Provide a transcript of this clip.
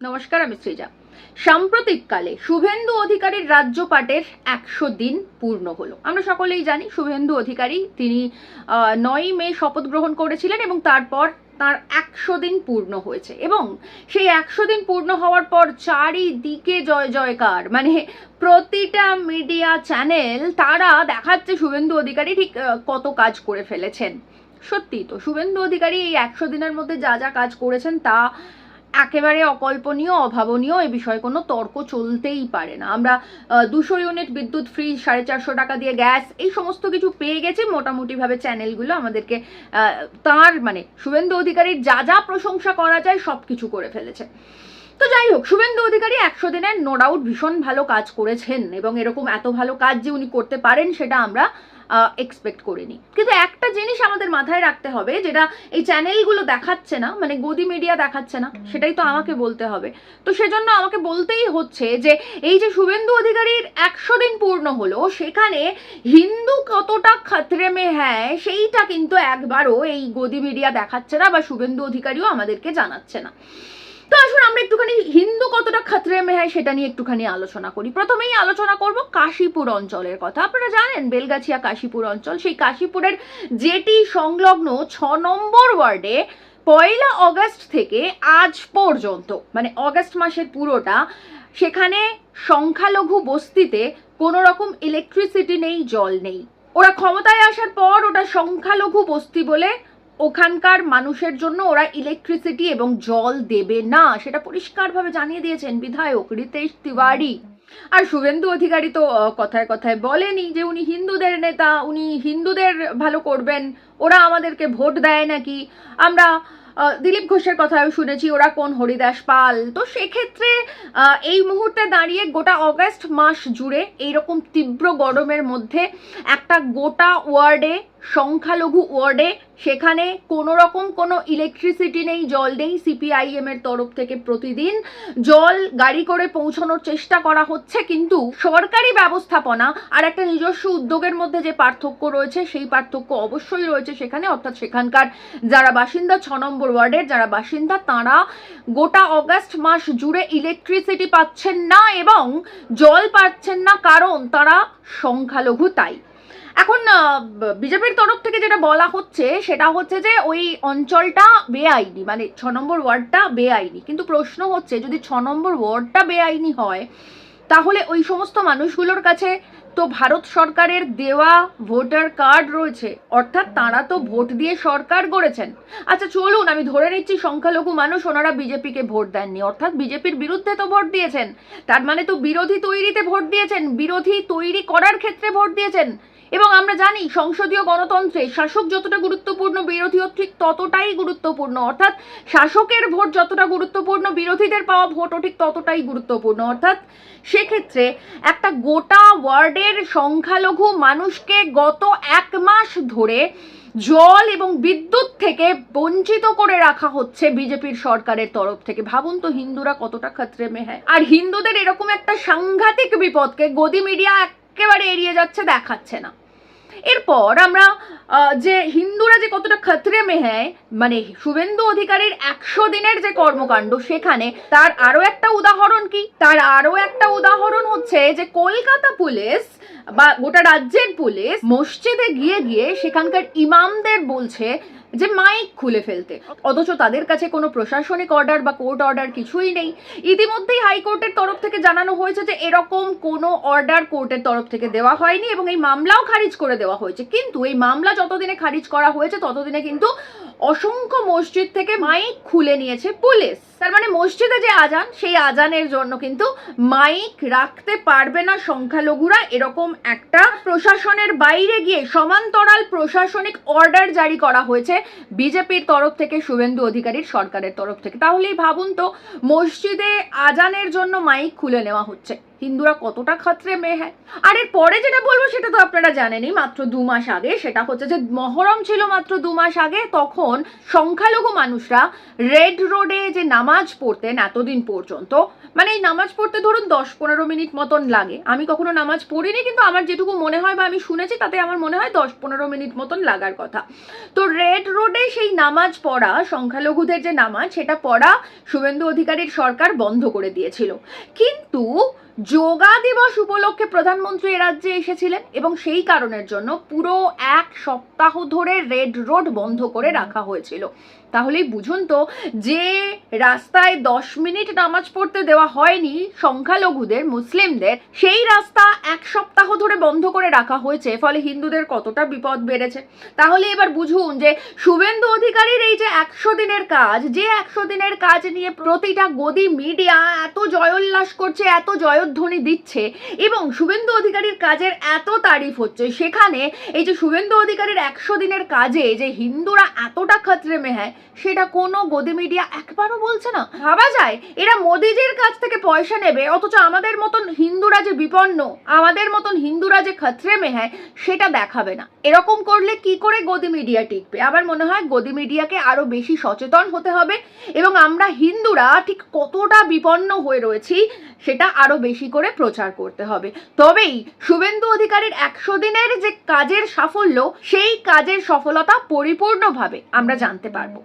নমস্কার, আমি সৃজা। সাম্প্রতিককালে শুভেন্দু অধিকারীর রাজ্যপাঠের 100 দিন পূর্ণ হলো। আমরা সকলেই জানি শুভেন্দু অধিকারী তিনি 9 মে শপথ গ্রহণ করেছিলেন এবং তারপর তার 100 দিন পূর্ণ হয়েছে এবং সেই 100 দিন পূর্ণ হওয়ার পর চারিদিকে জয় জয়কার, মানে প্রতিটা মিডিয়া চ্যানেল তারা দেখাচ্ছে শুভেন্দু অধিকারী ঠিক কত কাজ করে ফেলেছেন। সত্যি তো শুভেন্দু অধিকারী এই 100 দিনের মধ্যে যা যা কাজ করেছেন তা একেবারে অকল্পনীয়, অভাবনীয়। এ বিষয়ে কোনো তর্ক চলতেই পারে না। আমরা 200 ইউনিট বিদ্যুৎ ফ্রি, 450 টাকা দিয়ে গ্যাস, এই সমস্ত কিছু পেয়ে গেছি। মোটামুটিভাবে চ্যানেলগুলো আমাদেরকে তার মানে শুভেন্দু অধিকারীর যা যা প্রশংসা করা যায় সব কিছু করে ফেলেছে। তো যাই হোক, শুভেন্দু অধিকারী 100 দিনের নো ডাউট ভীষণ ভালো কাজ করেছেন এবং এরকম এত ভালো কাজ যে উনি করতে পারেন সেটা আমরা এক্সপেক্ট করিনি। কিন্তু একটা জিনিস আমাদের মাথায় রাখতে হবে, যেটা এই চ্যানেলগুলো দেখাচ্ছে না, মানে গদি মিডিয়া দেখাচ্ছে না, সেটাই তো আমাকে বলতে হবে। তো সেজন্য আমাকে বলতেই হচ্ছে যে এই যে শুভেন্দু অধিকারীর 100 দিন পূর্ণ হলো, সেখানে হিন্দু কতটা খতরে মে হ্যায় সেইটা কিন্তু একবারও এই গদি মিডিয়া দেখাচ্ছে না বা শুভেন্দু অধিকারীও আমাদেরকে জানাচ্ছে না। তো আসুন আমরা একটুখানি হিন্দু কতটা খতরে মে হ্যায় সেটা নিয়ে একটুখানি আলোচনা করি। প্রথমেই আলোচনা করব কাশীপুর অঞ্চলের কথা। আপনারা জানেন বেলগাছিয়া কাশীপুর অঞ্চল, সেই কাশীপুরের যেটি সংলগ্ন 6 নম্বর ওয়ার্ডে 1 অগস্ট থেকে আজ পর্যন্ত, মানে অগস্ট মাসের পুরোটা, সেখানে সংখ্যালঘু বস্তিতে কোনো রকম ইলেকট্রিসিটি নেই, জল নেই। ওরা ক্ষমতায় আসার পর ওটা সংখ্যালঘু বস্তি বলে ওখানকার মানুষের জন্য ওরা ইলেকট্রিসিটি এবং জল দেবে না, সেটা পরিষ্কারভাবে জানিয়ে দিয়েছেন বিধায়ক রিতেশ তিওয়ারি। আর শুভেন্দু অধিকারী তো কথায় কথায় বলেনি যে উনি হিন্দুদের নেতা, উনি হিন্দুদের ভালো করবেন, ওরা আমাদেরকে ভোট দেয় নাকি। আমরা দিলীপ ঘোষের কথাও শুনেছি, ওরা কোন হরিদাস পাল। তো সেক্ষেত্রে এই মুহূর্তে দাঁড়িয়ে গোটা অগস্ট মাস জুড়ে এইরকম তীব্র গরমের মধ্যে একটা গোটা ওয়ার্ডে, সংখ্যালঘু ওয়ার্ডে, সেখানে কোনো রকম কোনো ইলেকট্রিসিটি নেই, জল নেই। সিপিআইএম এর তরফ থেকে প্রতিদিন জল গাড়ি করে পৌঁছানোর চেষ্টা করা হচ্ছে, কিন্তু সরকারি ব্যবস্থাপনা আর একটা নিজস্ব উদ্যোগের মধ্যে যে পার্থক্য রয়েছে সেই পার্থক্য অবশ্যই রয়েছে সেখানে। অর্থাৎ সেখানকার যারা বাসিন্দা, 6 নম্বর ওয়ার্ডের যারা বাসিন্দা, তারা গোটা অগস্ট মাস জুড়ে ইলেকট্রিসিটি পাচ্ছেন না এবং জল পাচ্ছেন না, কারণ তারা সংখ্যালঘু। তাই এখন বিজেপির তরফ থেকে যেটা বলা হচ্ছে সেটা হচ্ছে যে ওই অঞ্চলটা বেআইনি, মানে 6 নম্বর ওয়ার্ডটা বেআইনি। কিন্তু প্রশ্ন হচ্ছে, যদি 6 নম্বর ওয়ার্ডটা বেআইনি হয় তাহলে ওই সমস্ত মানুষগুলোর কাছে তো ভারত সরকারের দেওয়া ভোটার কার্ড রয়েছে, অর্থাৎ তারা তো ভোট দিয়ে সরকার গড়েছেন। আচ্ছা চলুন, আমি ধরে নিচ্ছি সংখ্যালঘু মানুষ, ওনারা বিজেপিকে ভোট দেননি, অর্থাৎ বিজেপির বিরুদ্ধে তো ভোট দিয়েছেন, তার মানে তো বিরোধী তৈরিতে ভোট দিয়েছেন, বিরোধী তৈরি করার ক্ষেত্রে ভোট দিয়েছেন। এবং আমরা জানি সংসদীয় গণতন্ত্রে শাসক যতটা গুরুত্বপূর্ণ, বিরোধীও ঠিক ততটাই গুরুত্বপূর্ণ। অর্থাৎ শাসকের ভোট যতটা গুরুত্বপূর্ণ, বিরোধীদের পাওয়া ভোটও ঠিক ততটাই গুরুত্বপূর্ণ। অর্থাৎ সেক্ষেত্রে একটা গোটা ওয়ার্ডের সংখ্যালঘু মানুষকে গত 1 মাস ধরে জল এবং বিদ্যুৎ থেকে বঞ্চিত করে রাখা হচ্ছে বিজেপির সরকারের তরফ থেকে। ভাবুন তো হিন্দুরা কতটা খতরে মে হ্যায়। আর হিন্দুদের এরকম একটা সাংঘাতিক বিপদকে গদি মিডিয়া একেবারে এড়িয়ে যাচ্ছে, দেখাচ্ছে না। এরপর আমরা যে হিন্দুরা যে কতটা খতরে মে হ্যায়, মানে শুভেন্দু অধিকারীর 100 দিনের যে কর্মকাণ্ড, সেখানে তার আরো একটা উদাহরণ কি? তার আরো একটা উদাহরণ হচ্ছে যে কলকাতা পুলিশ বা গোটা রাজ্যের পুলিশ মসজিদে গিয়ে গিয়ে সেখানকার ইমামদের বলছে যে মাইক খুলে ফেলতে, অথচ তাদের কাছে কোনো প্রশাসনিক অর্ডার বা কোর্ট অর্ডার কিছুই নেই। ইতিমধ্যেই হাইকোর্টের তরফ থেকে জানানো হয়েছে যে এরকম কোনো অর্ডার কোর্টের তরফ থেকে দেওয়া হয়নি এবং এই মামলাও খারিজ করে দেওয়া হয়েছে। কিন্তু এই মামলা যতদিনে খারিজ করা হয়েছে ততদিনে কিন্তু অসংখ্য মসজিদ থেকে মাইক খুলে নিয়েছে পুলিশ। তার মানে মসজিদে যে আজান, সেই আজানের জন্য কিন্তু মাইক রাখতে পারবে না সংখ্যালঘুরা, এরকম একটা প্রশাসনের বাইরে গিয়ে সমান্তরাল প্রশাসনিক অর্ডার জারি করা হয়েছে বিজেপির তরফ থেকে, শুভেন্দু অধিকারীর সরকারের তরফ থেকে। তাহলেই ভাবুন তো, মসজিদে আজানের জন্য মাইক খুলে নেওয়া হচ্ছে, হিন্দুরা কতটা খাত্রে মেয়ে হ্যায়। আর এর পরে যেটা বলবো সেটা তো আপনারা জানেনই, মাত্র 2 মাস আগে, সেটা হচ্ছে যে মহরম ছিল মাত্র 2 মাস আগে, তখন সংখ্যালঘু মানুষরা রেড রোডে যে নামাজ পড়তেন এতদিন পর্যন্ত, মানে এই নামাজ পড়তে ধরুন 10-15 মিনিট মতন লাগে, আমি কখনো নামাজ পড়িনি কিন্তু আমার যেটুকু মনে হয় বা আমি শুনেছি তাতে আমার মনে হয় 10-15 মিনিট মতন লাগার কথা। তো রেড রোডে সেই নামাজ পড়া, সংখ্যালঘুদের যে নামাজ সেটা পড়া শুভেন্দু অধিকারীর সরকার বন্ধ করে দিয়েছিল। কিন্তু যোগা দিবস উপলক্ষে প্রধানমন্ত্রী এ রাজ্যে এসেছিলেন এবং সেই কারণের জন্য পুরো 1 সপ্তাহ ধরে রেড রোড বন্ধ করে রাখা হয়েছিল। তাহলেই বুঝুন তো, যে রাস্তায় 10 মিনিট নামাজ পড়তে দেওয়া হয়নি সংখ্যালঘুদের, মুসলিমদের, সেই রাস্তা 1 সপ্তাহ ধরে বন্ধ করে রাখা হয়েছে, ফলে হিন্দুদের কতটা বিপদ বেড়েছে। তাহলে এবার বুঝুন যে শুভেন্দু অধিকারীর এই যে 100 দিনের কাজ, যে 100 দিনের কাজ নিয়ে প্রতিটা গদি মিডিয়া এত জয়োল্লাস করছে, এত জয়ধ্বনি দিচ্ছে এবং শুভেন্দু অধিকারীর কাজের এত তারিফ হচ্ছে, সেখানে এই যে শুভেন্দু অধিকারীর 100 দিনের কাজে যে হিন্দুরা এতটা খাত্রে মেহায়, সেটা কোনো গদি মিডিয়া একবারও বলছে না। ভাবা যায় এরা মোদিজির কাছ থেকে পয়সা নেবে, অথচ আমাদের মতন হিন্দুরা যে বিপন্ন, আমাদের মতন হিন্দুরা যে খাত্রে মেহায়, সেটা দেখাবে না। এরকম করলে কি করে গদি মিডিয়া টিকবে? আমার মনে হয় গদি মিডিয়াকে আরো বেশি সচেতন হতে হবে এবং আমরা হিন্দুরা ঠিক কতটা বিপন্ন হয়ে রয়েছি সেটা আরো বেশি করে প্রচার করতে হবে। তবেই শুভেন্দু অধিকারীর 100 দিনের যে কাজের সাফল্য, সেই কাজের সফলতা পরিপূর্ণভাবে আমরা জানতে পারবো।